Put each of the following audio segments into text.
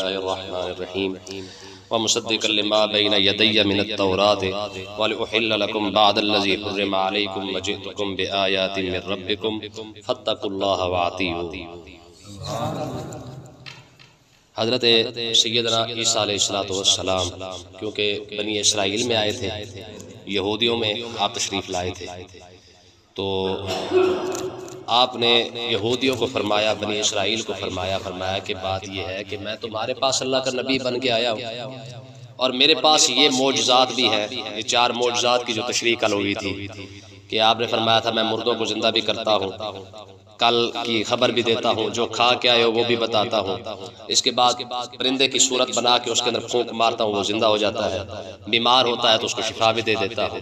الرحمن الرحیم ومصدقا لما بین یدی من التوراة ولأحل لکم بعد الذی حرم علیکم وجئتکم بآیات من ربکم فاتقوا اللہ واطیعون۔ حضرت سیدنا عیسیٰ علیہ السلام کیونکہ بنی اسرائیل میں آئے تھے، یہودیوں میں آپ تشریف لائے تھے، تو آپ نے یہودیوں کو فرمایا، بنی اسرائیل کو فرمایا کہ بات یہ ہے کہ میں تمہارے پاس اللہ کا نبی بن کے آیا ہوں، اور میرے پاس یہ معجزات بھی ہیں، یہ 4 معجزات کی جو تشریح کل ہوئی تھی کہ آپ نے فرمایا تھا میں مردوں کو زندہ بھی کرتا ہوں، کل کی خبر بھی دیتا ہوں، جو کھا کے آئے ہو وہ بھی بتاتا ہوں، اس کے بعد پرندے کی صورت بنا کے اس کے اندر پھونک مارتا ہوں وہ زندہ ہو جاتا ہے، بیمار ہوتا ہے تو اس کو شفا بھی دے دیتا ہوں۔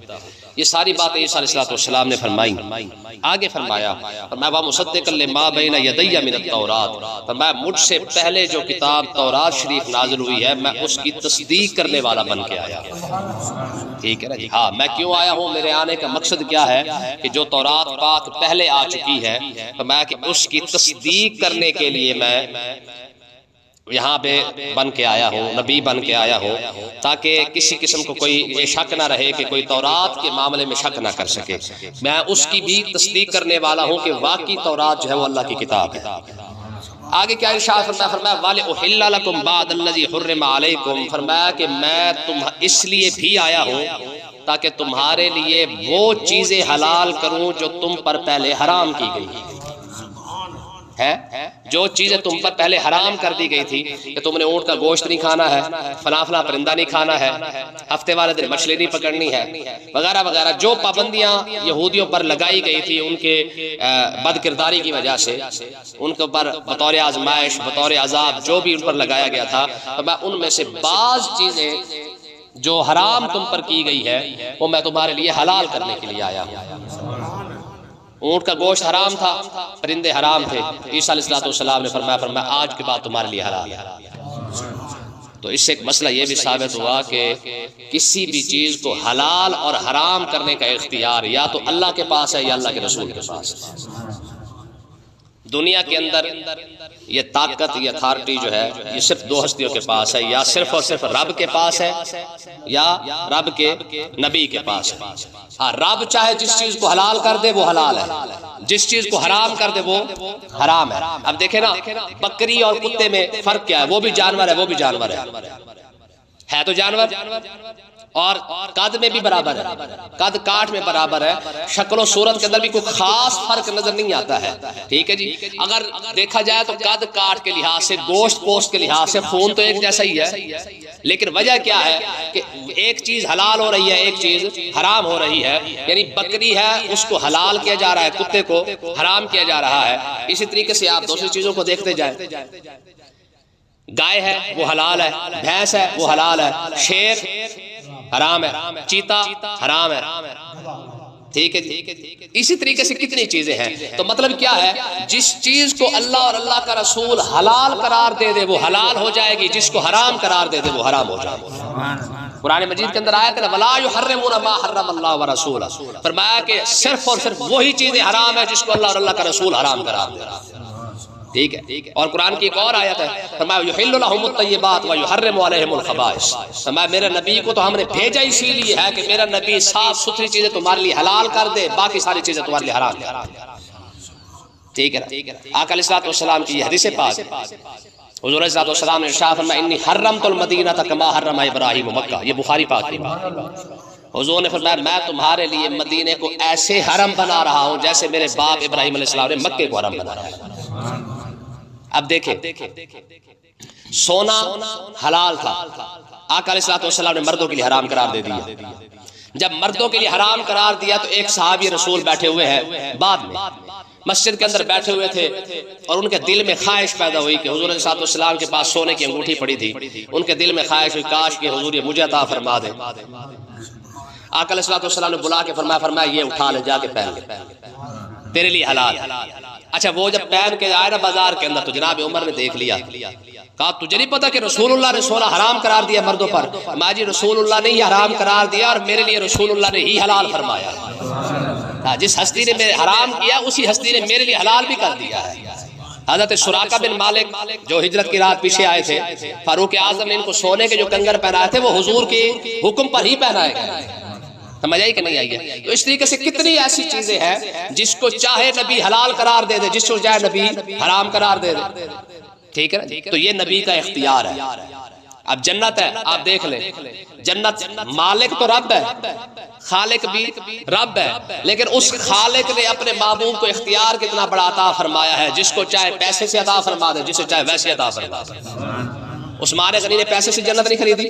یہ ساری باتیں عیسیٰ علیہ السلام نے فرمائی۔ آگے فرمایا وَمُصَدِّقًا لِمَا بَيْنَ يَدَيَّ مِنَ التَّوْرَاةِ، فرمایا مجھ سے پہلے جو کتاب تورات شریف نازل ہوئی ہے میں اس کی تصدیق کرنے والا بن کے آیا ہوں۔ ٹھیک ہے نا جی؟ ہاں، میں کیوں آیا ہوں، میرے آنے کا مقصد کیا ہے کہ جو تورات پاک پہلے آ چکی ہے فرمایا کہ اس کی تصدیق کرنے کے لیے میں یہاں پہ بن کے آیا ہوں، نبی بن کے آیا ہوں، تاکہ کسی قسم کو کوئی یہ شک نہ رہے کہ کوئی تورات کے معاملے میں شک نہ کر سکے۔ میں اس کی بھی تصدیق کرنے والا ہوں کہ واقعی تورات جو ہے وہ اللہ کی کتاب ہے۔ آگے کیا ارشاد فرمایا وَلِأُحِلَّ لَكُمْ بَعْدَ الَّذِي حُرِّمَ عَلَيْكُمْ، فرمایا کہ میں اس لیے بھی آیا ہوں تاکہ تمہارے لیے وہ چیزیں حلال کروں جو تم پر پہلے حرام کی گئی ہے، جو چیزیں تم پر پہلے حرام کر دی گئی تھی کہ تم نے اونٹ کا گوشت نہیں کھانا ہے، فلاں فلاں پرندہ نہیں کھانا ہے، ہفتے والے دن مچھلی نہیں پکڑنی ہے، وغیرہ وغیرہ، جو پابندیاں یہودیوں پر لگائی گئی تھی ان کے بد کرداری کی وجہ سے، ان کے اوپر بطور آزمائش بطور عذاب جو بھی ان پر لگایا گیا تھا، ان میں سے بعض چیزیں جو حرام تم پر کی گئی ہے وہ میں تمہارے لیے حلال کرنے کے لیے آیا ہوں۔ اونٹ کا گوشت حرام تھا، پرندے حرام تھے، عیسیٰ علیہ السلام نے فرمایا آج کے بعد تمہارے لیے حلال ہے۔ تو اس سے ایک مسئلہ یہ بھی ثابت ہوا کہ کسی بھی چیز کو حلال اور حرام کرنے کا اختیار یا تو اللہ کے پاس ہے یا اللہ کے رسول کے پاس ہے۔ دنیا کے اندر یہ طاقت، یہ اتھارٹی جو ہے یہ صرف 2 ہستیوں کے پاس ہے، یا صرف اور صرف رب کے پاس ہے یا رب کے نبی کے پاس ہے۔ ہاں، رب چاہے جس چیز کو حلال کر دے وہ حلال ہے، جس چیز کو حرام کر دے وہ حرام ہے۔ اب دیکھیں نا، بکری اور کتے میں فرق کیا ہے؟ وہ بھی جانور ہے، وہ بھی جانور ہے تو جانور، اور قد میں بھی برابر ہے، قد کاٹ میں برابر ہے، شکل و صورت کے اندر بھی کوئی خاص فرق نظر نہیں آتا ہے۔ ٹھیک ہے جی؟ اگر دیکھا جائے تو قد کاٹ کے لحاظ سے، گوشت پوشت کے لحاظ سے خون تو ایک جیسا ہی ہے، لیکن وجہ کیا ہے کہ ایک چیز حلال ہو رہی ہے، ایک چیز حرام ہو رہی ہے۔ یعنی بکری ہے اس کو حلال کیا جا رہا ہے، کتے کو حرام کیا جا رہا ہے۔ اسی طریقے سے آپ دوسری چیزوں کو دیکھتے جائیں، گائے ہے وہ حلال ہے، بھینس ہے وہ حلال ہے، شیر حرام ہے، چیتا حرام ہے۔ ٹھیک ہے جی؟ اسی طریقے سے کتنی چیزیں ہیں۔ تو مطلب کیا ہے، جس چیز کو اللہ اور اللہ کا رسول حلال قرار دے دے وہ حلال ہو جائے گی، جس کو حرام قرار دے دے وہ حرام ہو جائے گی۔ قرآن مجید کے اندر آیت ہے وَلَا يُحَرِّمُونَ مَا حَرَّمَ اللَّهُ وَرَسُولُهُ، فرمایا کہ صرف اور صرف وہی چیزیں حرام ہے جس کو اللہ اور اللہ کا رسول حرام قرار دے رہا ہے۔ ٹھیک ہے؟ اور قرآن کی ایک اور آیت ہے، فرمایا يُحِلُّ لَهُمُ الطَّيِّبَاتِ وَيُحَرِّمُ عَلَيْهِمُ الْخَبَائِثَ، فرمایا میرے نبی کو تو ہم نے بھیجا اسی لیے ہے کہ میرا نبی صاف ستھری چیزیں تمہارے لیے حلال کر دے، باقی ساری چیزیں تمہارے لیے حرام کر دے۔ ٹھیک ہے نا؟ آقا علیہ السلام کی حدیث پاک، حضور علیہ السلام نے ارشاد فرمایا انی حرمت المدینہ کما حرم ابراہیم مکہ، یہ بخاری پاک کی بات ہے۔ حضور نے فرمایا میں تمہارے لیے مدینے کو ایسے حرم بنا رہا ہوں جیسے میرے باپ ابراہیم علیہ السلام نے مکے کو حرم بنایا ہے۔ اب دیکھیں، سونا حلال تھا، آقا علیہ السلام نے مردوں کے لیے حرام قرار دے دیا۔ جب مردوں کے لیے حرام قرار دیا تو ایک صحابی رسول بیٹھے ہوئے ہیں، بعد میں مسجد کے اندر بیٹھے ہوئے تھے، اور ان کے دل میں خواہش پیدا ہوئی کہ حضور علیہ السلام کے پاس سونے کی انگوٹھی پڑی تھی، ان کے دل میں خواہش ہوئی کاش کہ حضور یہ مجھے عطا فرما دیں۔ آقا علیہ السلام نے بلا کے فرمایا یہ اٹھا لے، جا کے پہن لے، تیرے لیے حلال ہے۔ اچھا، وہ جب پہن کے آئے نا بازار کے اندر تو جناب عمر نے دیکھ لیا، کہا تجھے نہیں پتا کہ رسول اللہ نے سونا حرام قرار دیا مردوں پر؟ میں جی رسول اللہ نے ہی حرام قرار دیا اور میرے لیے رسول اللہ نے ہی حلال فرمایا۔ جس ہستی نے میرے حرام کیا اسی ہستی نے میرے لیے حلال بھی کر دیا ہے۔ حضرت سراقہ بن مالک جو ہجرت کی رات پیچھے آئے تھے، فاروق اعظم نے ان کو سونے کے جو کنگن پہنائے تھے وہ حضور کے حکم پر ہی پہنائے گئے. سمجھ آئی کہ نہیں آئی ہے؟ تو اس طریقے سے کتنی ایسی چیزیں ہیں جس کو چاہے نبی حلال قرار دے دے، جس کو چاہے نبی حرام قرار دے دے. ٹھیک ہے نا؟ تو یہ نبی کا اختیار ہے. اب جنت ہے، آپ دیکھ لیں، جنت مالک تو رب ہے، خالق بھی رب ہے، لیکن اس خالق نے اپنے محبوب کو اختیار کتنا بڑا عطا فرمایا ہے، جس کو چاہے پیسے سے عطا فرما دے، جسے چاہے ویسے عطا فرما دے. عثمان غنی نے پیسے سے جنت نہیں خریدی.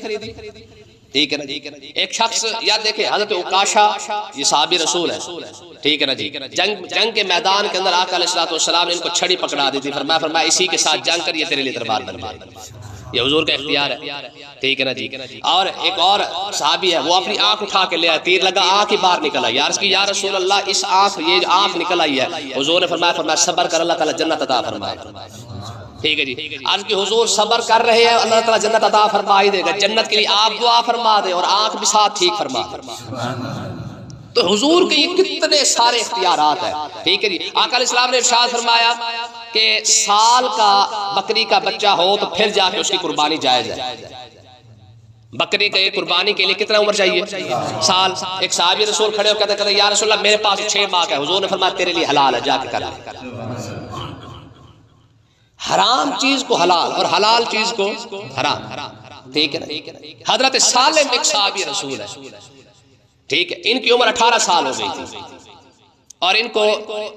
ٹھیک ہے نا جی. ایک شخص یاد دیکھیں، حضرت عکاشہ یہ صحابی رسول ہے. ٹھیک ہے نا جی. جنگ کے میدان کے اندر آقا علیہ السلام نے ان کو چھڑی پکڑا دی تھی. فرمایا اسی کے ساتھ جنگ کر، یہ تیرے لیے دربار بن جائے. یہ حضور کا اختیار ہے. ٹھیک ہے نا جی. اور ایک اور صحابی ہے، وہ اپنی آنکھ اٹھا کے لیا، تیر لگا، آنکھ ہی باہر نکل آئی. عرض کی یا رسول اللہ، اس آنکھ، یہ آنکھ نکل آئی ہے. حضور نے فرمایا صبر کر، اللہ تعالیٰ جنت عطا فرمائے. ٹھیک ہے جی. عرض کی حضور صبر کر رہے ہیں، اللہ تعالیٰ جنت عطا فرما ہی دے گا. جنت کے لیے آپ دعا فرما دیں اور آنکھ بھی ساتھ ٹھیک فرما. تو حضور کے یہ کتنے سارے اختیارات ہیں. ٹھیک ہے جی. آقا علیہ السلام نے ارشاد فرمایا کہ سال کا بکری کا بچہ ہو تو پھر جا کے اس کی قربانی جائز ہے. بکری کے قربانی کے لیے کتنا عمر چاہیے؟ سال. ایک صحابی رسول کھڑے ہو کہتے یا رسول اللہ میرے پاس 6 ماہ ہے. حضور نے فرمایا تیرے لیے حلال ہے، جا کے کر لے. حرام چیز کو حلال اور حلال چیز کو حرام. ٹھیک ہے نا. حضرت سالم ایک صحابی رسول ہے. ٹھیک ہے. ان کی عمر 18 سال ہو گئی تھی اور ان کو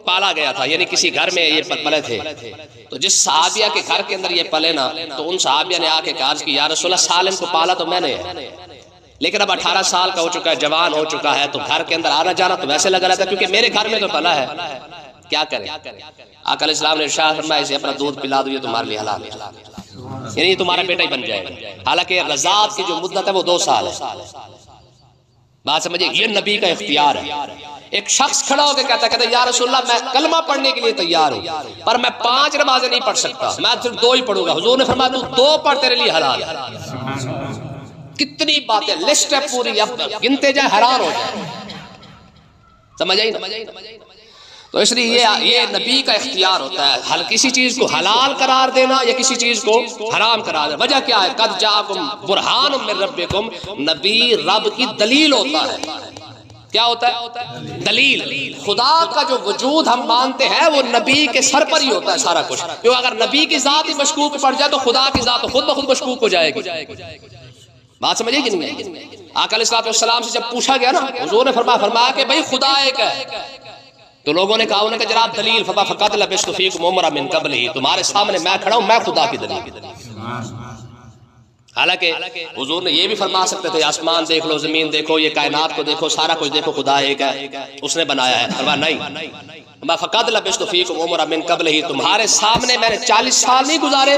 پالا گیا تھا، یعنی کسی گھر میں یہ پلے تھے. تو جس صحابیہ کے گھر کے اندر یہ پلے نا، تو ان صحابیہ نے آ کے کہا کہ یا رسول اللہ سالم کو پالا تو میں نے ہے، لیکن اب 18 سال کا ہو چکا ہے، جوان ہو چکا ہے، تو گھر کے اندر آنا جانا تو ویسے لگا رہتا ہے کیونکہ میرے گھر میں تو پلا ہے، کیا کریں؟ آقا علیہ السلام نے ارشاد فرمایا اسے اپنا دودھ پلا دو، یہ تمہارے لیے حلال ہے، یعنی یہ تمہارا بیٹا ہی بن جائے گا. حالانکہ رضاعت کی جو مدت ہے وہ 2 سال ہے. بات سمجھے؟ یہ نبی کا اختیار ہے. ایک شخص کھڑا ہو کے کہتا ہے یا رسول اللہ میں کلمہ پڑھنے کے لیے تیار ہوں، پر میں 5 نمازیں نہیں پڑھ سکتا، میں صرف 2 ہی پڑھوں گا. حضور نے فرمایا تو 2 پڑھ، تیرے لیے حلال ہے. کتنی باتیں، لسٹ ہے پوری، اب گنتے جائیں حیران ہو جائیں. سمجھ آئی نا؟ تو اس لیے یہ نبی کا اختیار ہوتا ہے، کسی چیز کو حلال قرار دینا یا کسی چیز کو حرام قرار دینا. وجہ کیا ہے؟ قد جاءکم برہان من ربکم. نبی رب کی دلیل ہوتا ہے. کیا ہوتا ہے؟ دلیل. خدا کا جو وجود ہم مانتے ہیں وہ نبی کے سر پر ہی ہوتا ہے سارا کچھ. کیوں اگر نبی کی ذات ہی مشکوک پڑ جائے تو خدا کی ذات خود بخود مشکوک ہو جائے گی. بات سمجھے کہ نہیں؟ آقا علیہ السلام سے جب پوچھا گیا نا، حضور نے فرمایا کہ بھئی خدا ایک ہے. تو لوگوں نے کہا کہ جناب دلیل. فقط لبثت فیکم عمرا من قبلہ، تمہارے سامنے میں کھڑا ہوں، میں خدا کی دلیل. حالانکہ حضور نے یہ بھی فرما سکتے تھے آسمان دیکھ لو، زمین دیکھو، یہ کائنات کو دیکھو، سارا کچھ دیکھو، خدا ایک ہے، اس نے بنایا ہے. فرمایا نہیں، فقط لبثت فیکم عمرا من قبلہ، تمہارے سامنے میں نے 40 سال نہیں گزارے.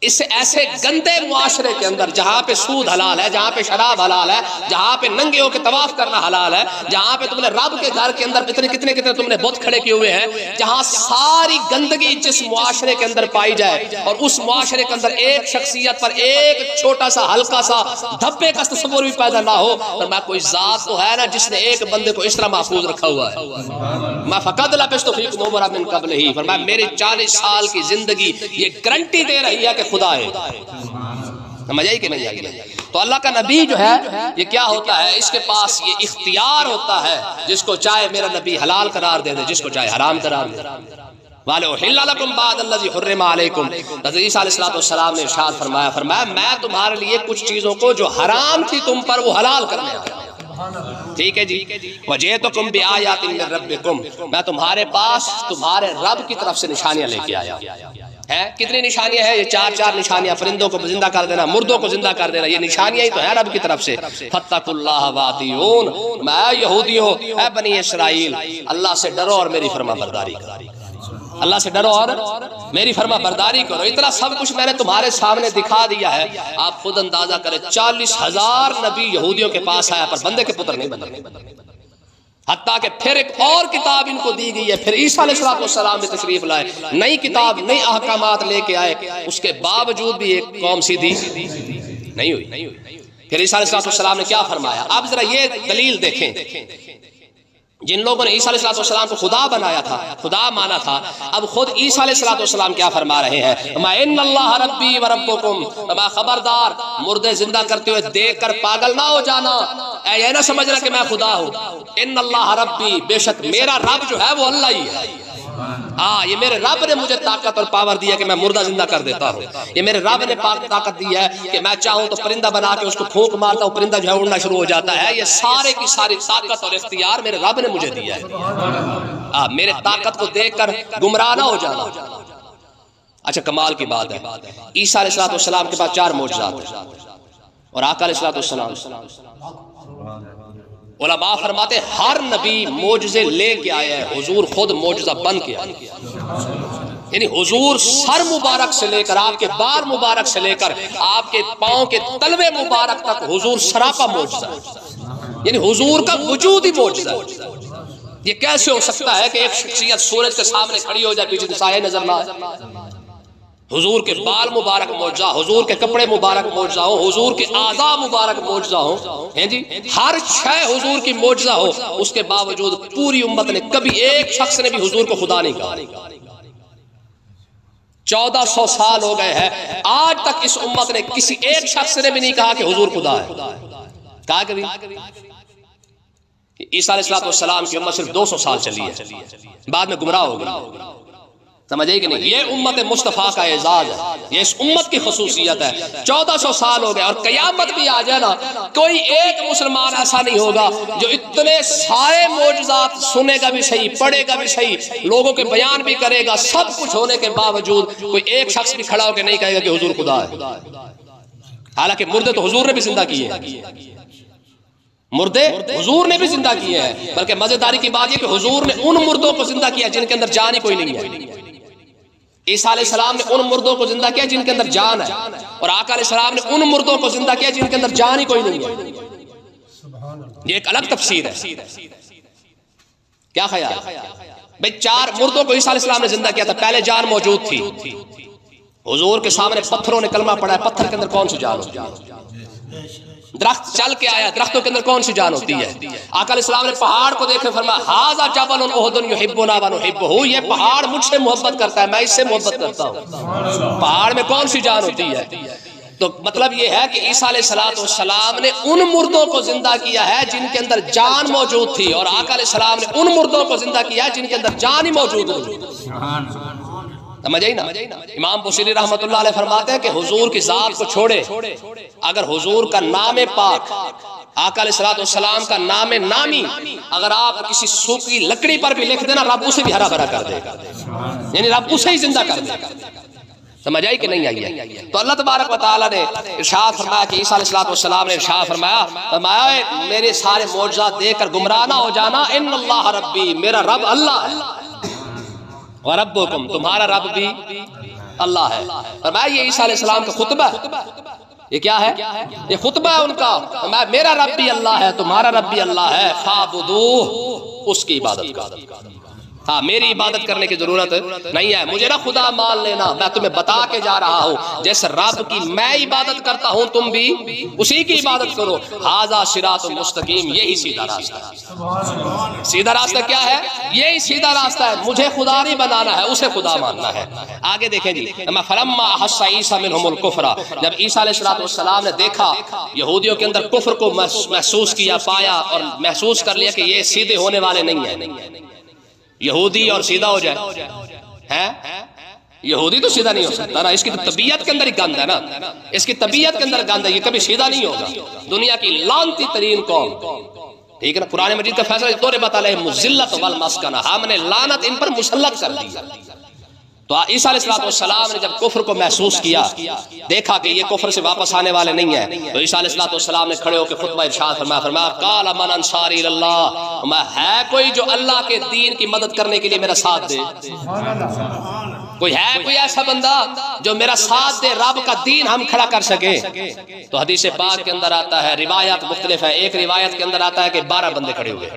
اس ایسے گندے معاشرے کے اندر جہاں پہ سود حلال ہے، جہاں پہ شراب حلال ہے، جہاں پہ ننگے ہو کے طواف کرنا حلال ہے، جہاں پہ تم نے رب کے گھر کے اندر کتنے تم نے بت کھڑے کیے ہوئے ہیں، جہاں ساری گندگی جس معاشرے کے اندر پائی جائے اور اس معاشرے کے اندر ایک شخصیت پر ایک چھوٹا سا ہلکا سا دھبے کا تصور بھی پیدا نہ ہو، اور میں کوئی ذات تو ہے نا جس نے ایک بندے کو اس طرح محفوظ رکھا ہوا ہے. میں فقط لبثت فیکم عمرا من قبلہ، فرمایا میری 40 سال کی زندگی یہ گارنٹی دے رہی ہے کہ خدا ہے. سمجھ آئی کہ نہیں آئی؟ تو اللہ کا نبی جو ہے یہ کیا ہوتا ہے؟ اس کے پاس یہ اختیار ہوتا ہے، جس کو چاہے میرا نبی حلال قرار دے دے، جس کو چاہے حرام قرار دے دے. وَلِأُحِلَّ لَكُمْ بَعْضَ الَّذِي حُرِّمَ عَلَيْكُمْ. حضرت عیسیٰ علیہ السلام نے ارشاد فرمایا میں تمہارے لیے کچھ چیزوں کو جو حرام تھی تم پر وہ حلال کرنے آیا. ٹھیک ہے جی. وَجِئْتُكُمْ بِآيَاتٍ مِّن رَبِّكُمْ، میں تمہارے پاس تمہارے رب کی طرف سے نشانیاں لے کے آیا. کتنی نشانیاں ہیں؟ یہ 4 نشانیاں. پرندوں کو زندہ کر دینا، مردوں کو زندہ کر دینا، یہ نشانیاں ہی تو ہیں رب کی طرف سے. فَاتَّقُوا اللَّهَ وَأَطِیعُونِ، میں یہودیوں، اے بنی اسرائیل، اللہ سے ڈرو اور میری فرما برداری کرو. اللہ سے ڈرو اور میری فرما برداری کرو. اتنا سب کچھ میں نے تمہارے سامنے دکھا دیا ہے. آپ خود اندازہ کریں 40,000 نبی یہودیوں کے پاس آیا پر بندے کے پتر نہیں بنے. حتیٰ کہ پھر ایک اور کتاب ان کو دی گئی ہے. پھر عیسیٰ علیہ السلام بھی تشریف لائے، نئی کتاب، نئی احکامات لے کے آئے. اس کے باوجود بھی ایک قوم سیدھی نہیں ہوئی. پھر عیسیٰ علیہ السلام نے کیا فرمایا؟ آپ ذرا یہ دلیل دیکھیں، جن لوگوں نے عیسیٰ علیہ السلام کو خدا بنایا تھا، خدا مانا تھا، اب خود عیسیٰ علیہ السلام کیا فرما رہے ہیں؟ ان اللہ ربی و ربکم، خبردار مردے زندہ کرتے ہوئے دیکھ کر پاگل نہ ہو جانا، یہ نہ سمجھنا کہ میں خدا ہوں۔ ان اللہ ربی، بے شک میرا رب جو ہے وہ اللہ ہی ہے۔ یہ میرے رب نے مجھے طاقت اور پاور دیا کہ میں مردہ زندہ کر دیتا ہوں، یہ میرے رب نے طاقت دی ہے کہ میں چاہوں تو پرندہ بنا کے اس کو پھونک مارتا ہوں، پرندہ جو ہے اڑنا شروع ہو جاتا ہے۔ یہ سارے کی ساری طاقت اور اختیار میرے رب نے مجھے دیا ہے۔ میرے طاقت کو دیکھ کر گمراہ نہ ہو جانا۔ اچھا، کمال کی بات ہے، عیسیٰ علیہ السلام کے پاس 4 معجزات ہیں، اور آقا علیہ السلام، علماء فرماتے ہیں ہر نبی معجزے لے کے آیا ہے، حضور خود معجزہ بن کے آیا، یعنی حضور سر مبارک سے لے کر آپ کے بال مبارک سے لے کر آپ کے پاؤں کے تلوے مبارک تک حضور سراپا معجزہ، یعنی حضور کا وجود ہی معجزہ ہے۔ یہ کیسے ہو سکتا ہے کہ ایک شخصیت سورج کے سامنے کھڑی ہو جائے، پیچھے سایہ نظر نہ آئے؟ حضور کے بال مبارک معجزہ، حضور کے کپڑے مبارک معجزہ ہو، حضور کے اعضاء مبارک معجزہ ہو، ہیں جی، ہر شے حضور کی معجزہ ہو، اس کے باوجود پوری امت نے کبھی ایک شخص نے بھی حضور کو خدا نہیں کہا۔ 1400 سال ہو گئے ہیں، آج تک اس امت نے کسی ایک شخص نے بھی نہیں کہا کہ حضور خدا ہے۔ کہا کبھی؟ عیسیٰ علیہ السلام کی امت صرف 200 سال چلی ہے، بعد میں گمراہ ہو گئی، سمجھے کہ نہیں؟ یہ امت مصطفیٰ کا اعزاز ہے، یہ اس امت کی خصوصیت ہے۔ 1400 سال ہو گئے اور قیامت بھی آ جائے نا، کوئی ایک مسلمان ایسا نہیں ہوگا جو اتنے سارے معجزات سنے گا بھی صحیح، پڑھے گا بھی صحیح، لوگوں کے بیان بھی کرے گا، سب کچھ ہونے کے باوجود کوئی ایک شخص بھی کھڑا ہو کے نہیں کہے گا کہ حضور خدا ہے۔ حالانکہ مردے تو حضور نے بھی زندہ کیے ہیں، مردے حضور نے بھی زندہ کیے ہیں، بلکہ مزیداری کی بات یہ کہ حضور نے ان مردوں کو زندہ کیا جن کے اندر جان ہی کوئی نہیں ہے۔ عیسیٰ علیہ السلام نے ان مردوں کو زندہ کیا جن کے اندر جان ہے، اور آقا علیہ السلام نے ان مردوں کو زندہ کیا جن کے اندر جان ہی کوئی نہیں ہے۔ یہ ایک الگ تفسیر ہے۔ کیا خیال ہے بھئی؟ 4 مردوں کو عیسیٰ علیہ السلام نے زندہ کیا تھا، پہلے جان موجود تھی، حضور کے سامنے پتھروں نے کلمہ پڑھا ہے، پتھر کے اندر کون سی جان ہوتی ہے؟ درخت چل کے آیا، درختوں کے اندر کون سی جان ہوتی ہے؟ آقا علیہ السلام نے پہاڑ کو دیکھے فرمایا ھذا جبل احد یحبنا ونحبہ، یہ پہاڑ مجھ سے محبت کرتا ہے، میں اس سے محبت کرتا ہوں۔ پہاڑ میں کون سی جان ہوتی ہے؟ تو مطلب یہ ہے کہ عیسیٰ علیہ السلام نے ان مردوں کو زندہ کیا ہے جن کے اندر جان موجود تھی، اور آقا علیہ السلام نے ان مردوں کو زندہ کیا ہے جن کے اندر جان ہی موجود نہیں۔ سمجھے نا؟ امام بصیری رحمت اللہ علیہ فرماتے ہیں کہ حضور کی ذات کو چھوڑے، اگر حضور کا نام پاک، آقا علیہ السلام کا نام نامی اگر آپ کسی سوکھی لکڑی پر بھی لکھ دینا، رب اسے بھی ہرا بھرا کر دے گا، یعنی رب اسے ہی زندہ کر دے گا۔ سمجھ آئی کہ نہیں آئی ہے؟ تو اللہ تبارک و تعالیٰ نے ارشاد فرمایا کہ عیسیٰ علیہ السلام نے ارشاد فرمایا میرے سارے معجزات دیکھ کر گمراہ نہ ہو جانا، ان اللہ ربی، میرا رب اللہ ہے، وَرَبُّكُمْ، تمہارا رب بھی اللہ ہے۔ فرمایا یہ عیسیٰ علیہ السلام کا خطبہ ہے، یہ کیا ہے؟ یہ خطبہ ہے ان کا۔ فرمایا میرا رب بھی اللہ ہے، تمہارا رب بھی اللہ ہے، فَعْبُدُوهُ، اس کی عبادت کا۔ ہاں، میری عبادت کرنے کی ضرورت نہیں ہے، مجھے نہ خدا مان لینا، میں تمہیں بتا کے جا رہا ہوں جیسے رب کی میں عبادت کرتا ہوں تم بھی اسی کی عبادت کرو۔ ھذا صراط مستقیم، یہی سیدھا راستہ ہے۔ سیدھا راستہ کیا ہے؟ یہی سیدھا راستہ ہے، مجھے خدا نہیں بنانا ہے، اسے خدا ماننا ہے۔ آگے دیکھیں جی، فلما احس عیسیٰ منہم الکفر، جب عیسیٰ علیہ السلام نے دیکھا یہودیوں کے اندر کفر کو محسوس کیا، پایا اور محسوس کر لیا کہ یہ سیدھے ہونے والے نہیں ہیں، یہودی اور سیدھا ہو جائے ہیں، یہودی تو سیدھا نہیں ہو سکتا نا، اس کی طبیعت کے اندر ہی گند ہے نا، اس کی طبیعت کے اندر گند ہے، یہ کبھی سیدھا نہیں ہوگا، دنیا کی لعنتی ترین قوم، ٹھیک ہے نا؟ قرآن مجید کا فیصلہ ضربت علیہم الذلۃ والمسکنہ، ہم نے لعنت ان پر مسلط کر دی۔ تو عیسیٰ علیہ السلام نے جب کفر کو محسوس کیا، دیکھا کہ یہ کفر سے واپس آنے والے نہیں ہیں، تو عیسیٰ علیہ السلام نے کھڑے ہو کے خطبہ ارشاد فرمایا قال من انصاری اللہ، میں ہے کوئی جو اللہ کے دین کی مدد کرنے کے لیے میرا ساتھ دے؟ کوئی ہے کوئی ایسا بندہ جو میرا ساتھ دے، رب کا دین ہم کھڑا کر سکے؟ تو حدیث پاک کے اندر آتا ہے، روایات مختلف ہے، ایک روایت کے اندر آتا ہے کہ 12 بندے کھڑے ہوئے،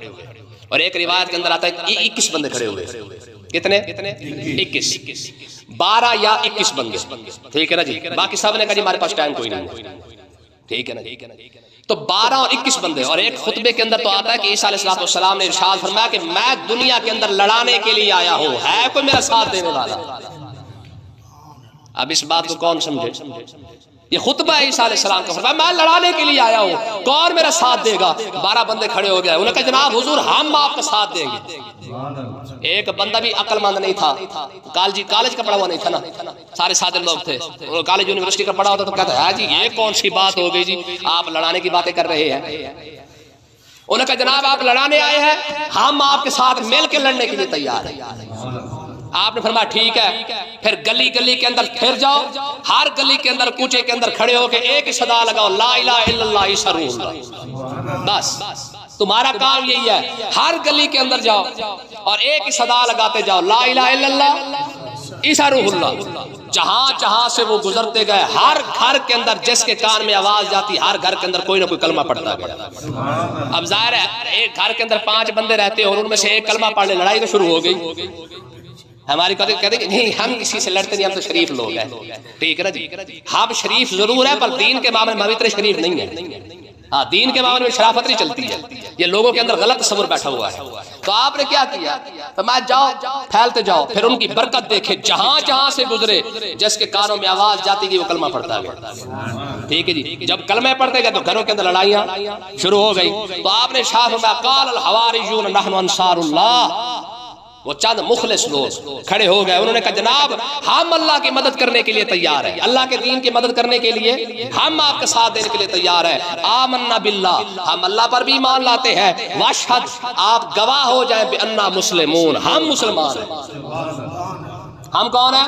اور ایک روایت کے اندر آتا ہے کہ 21 بندے کھڑے ہوئے۔ کتنے؟ 21، 12 یا 21 بندے، ٹھیک ہے نا جی؟ باقی سب نے کہا جی ہمارے پاس ٹائم کوئی نہیں ہے، ٹھیک ہے نا. تو 12 اور 21 بندے. اور ایک خطبے کے اندر تو آتا ہے کہ عیسیٰ علیہ السلام نے ارشاد فرمایا کہ میں دنیا کے اندر لڑانے کے لیے آیا ہوں, ہے کوئی میرا ساتھ دینے والا؟ اب اس بات کو کون سمجھے؟ یہ خطبہ ہے عیسیٰ علیہ السلام کا, فرمایا میں لڑانے کے لیے آیا ہوں, کون میرا ساتھ دے گا؟ 12 بندے کھڑے ہو گئے, انہوں نے کہا جناب حضور ہم آپ کا ساتھ دیں گے. ایک بندہ بھی عقل مند نہیں تھا, کالج کا پڑھا ہوا نہیں تھا نا, سارے سادے لوگ تھے, کالج یونیورسٹی کا پڑھا ہوتا تو کہتا ہے جی یہ کون سی بات ہو گئی جی, آپ لڑانے کی باتیں کر رہے ہیں. انہوں نے کہا جناب آپ لڑانے آئے ہیں, ہم آپ کے ساتھ مل کے لڑنے کے لیے تیار ہیں. آپ نے فرمایا ٹھیک ہے, پھر گلی گلی کے اندر پھر جاؤ, ہر گلی کے اندر کوچے کے اندر کھڑے ہو کے ایک ہی صدا لگاؤ, لا الہ الا اللہ عیسیٰ روح اللہ. بس تمہارا کام یہی ہے, ہر گلی کے اندر جاؤ اور ایک ہی صدا لگاتے جاؤ, لا الہ الا اللہ عیسیٰ روح اللہ. جہاں جہاں سے وہ گزرتے گئے, ہر گھر کے اندر جس کے کان میں آواز جاتی, ہر گھر کے اندر کوئی نہ کوئی کلمہ پڑھتا گیا. اب ظاہر ہے ایک گھر کے اندر 5 بندے رہتے اور ان میں سے ایک کلمہ پڑھنے, لڑائی تو شروع ہو گئی. ہماری کہتے ہیں نہیں ہم کسی سے لڑتے نہیں, ہم تو شریف لوگ ہیں. ٹھیک ہے نا جی, ہم شریف ضرور ہے پر دین کے معاملے میں ہم اتنے شریف نہیں ہیں. ہاں دین کے معاملے میں شرافت نہیں چلتی ہے, یہ لوگوں کے اندر غلط تصور بیٹھا ہوا ہے. تو آپ نے کیا کیا, فرمایا جاؤ پھیلتے جاؤ, پھر ان کی برکت دیکھے, جہاں جہاں سے گزرے جس کے کانوں میں آواز جاتی گئی وہ کلمہ پڑھتا گیا. ٹھیک ہے جی, جب کلمہ پڑھتے گئے تو گھروں کے اندر لڑائیاں شروع ہو گئی. تو آپ نے ارشاد فرمایا قال الحواریون نحن انصار اللہ. وہ چند مخلص لوگ کھڑے ہو گئے, انہوں نے کہا جناب ہم اللہ کی مدد کرنے کے لیے تیار ہیں, اللہ کے دین کی مدد کرنے کے لیے ہم آپ کا ساتھ دینے کے لیے تیار ہیں. آمنا باللہ, ہم اللہ پر بھی ایمان لاتے ہیں. واشہد, آپ گواہ ہو جائیں بأننا مسلمون, ہم مسلمان ہیں. ہم کون ہیں؟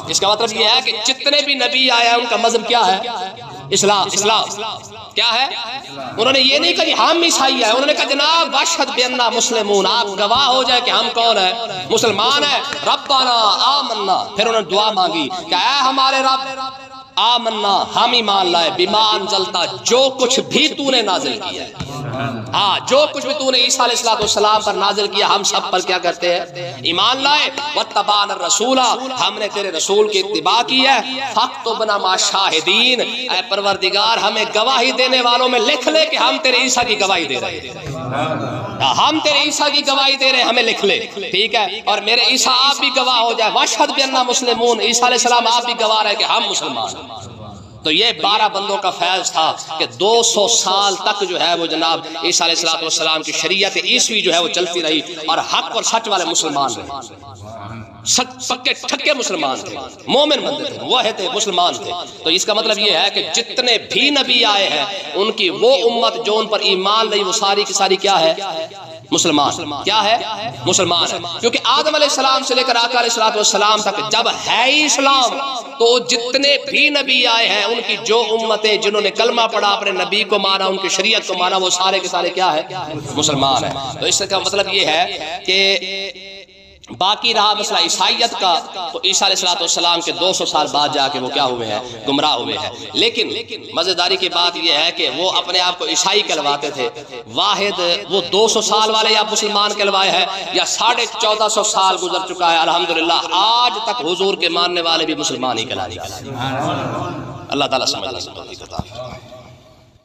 اس کا مطلب یہ ہے کہ جتنے بھی نبی آئے ہیں ان کا مذہب کیا ہے؟ اسلام. اسلام کیا ہے؟ انہوں نے یہ نہیں کہا کہ ہم عیسائی ہیں, انہوں نے کہا جناب واشہد بأننا مسلمون, آپ گواہ ہو جائے کہ ہم کون ہیں؟ مسلمان ہیں. ربنا آمنا, پھر انہوں نے دعا مانگی کہ اے ہمارے رب, آمنا ہم ایمان لائے, بما انزلتا, جو کچھ بھی تو نے نازل کیا ہے. ہاں جو کچھ بھی تو نے عیسیٰ علیہ السلام پر نازل کیا ہم سب پر کیا کرتے ہیں؟ ایمان لائے. واتبعنا الرسول, ہم نے تیرے رسول کی اتباع کی ہے. فاکتبنا مع الشاہدین, اے پروردگار ہمیں گواہی دینے والوں میں لکھ لے کہ ہم تیرے عیسیٰ کی گواہی دے رہے ہیں, ہم تیرے عیسیٰ کی گواہی دے رہے ہیں, ہمیں لکھ لے. ٹھیک ہے, اور میرے عیسیٰ آپ بھی گواہ ہو جائے. واشہد بأننا مسلمون, عیسیٰ علیہ السلام آپ بھی گواہ رہے کہ ہم مسلمان ہیں. تو یہ 12 بندوں کا فیض تھا کہ 200 سال تک جو ہے وہ جناب عیسیٰ علیہ السلام کی شریعت عیسوی جو ہے وہ چلتی رہی, اور حق اور سچ والے مسلمان رہے, پکے ٹھکے مسلمان تھے, مومن بندے تھے, وہ تھے مسلمان تھے. تو اس کا مطلب یہ ہے کہ جتنے بھی نبی آئے ہیں ان کی وہ امت جو ان پر ایمان لائی وہ ساری کی ساری کیا ہے؟ مسلمان. کیا ہے؟ مسلمان ہے. کیونکہ آدم علیہ السلام سے لے کر آقا علیہ السلام تک جب ہے اسلام تو جتنے بھی نبی آئے ہیں ان کی جو امتیں جنہوں نے کلمہ پڑھا, اپنے نبی کو مانا, ان کی شریعت کو مانا, وہ سارے کے سارے کیا ہے؟ مسلمان ہیں. تو اس کا مطلب یہ ہے کہ باقی رہا مسئلہ عیسائیت کا, تو عیسیٰ علیہ السلام کے 200 سال بعد جا کے وہ کیا ہوئے ہیں؟ گمراہ ہوئے ہیں. لیکن مزیداری کی بات یہ ہے کہ وہ اپنے آپ کو عیسائی کہلواتے تھے. واحد وہ 200 سال والے یا مسلمان کہلوائے ہیں یا 1450 سال گزر چکا ہے, الحمدللہ آج تک حضور کے ماننے والے بھی مسلمان ہی کہلاتے ہیں. اللہ تعالیٰ سمجھنے کی توفیق عطا فرمائے.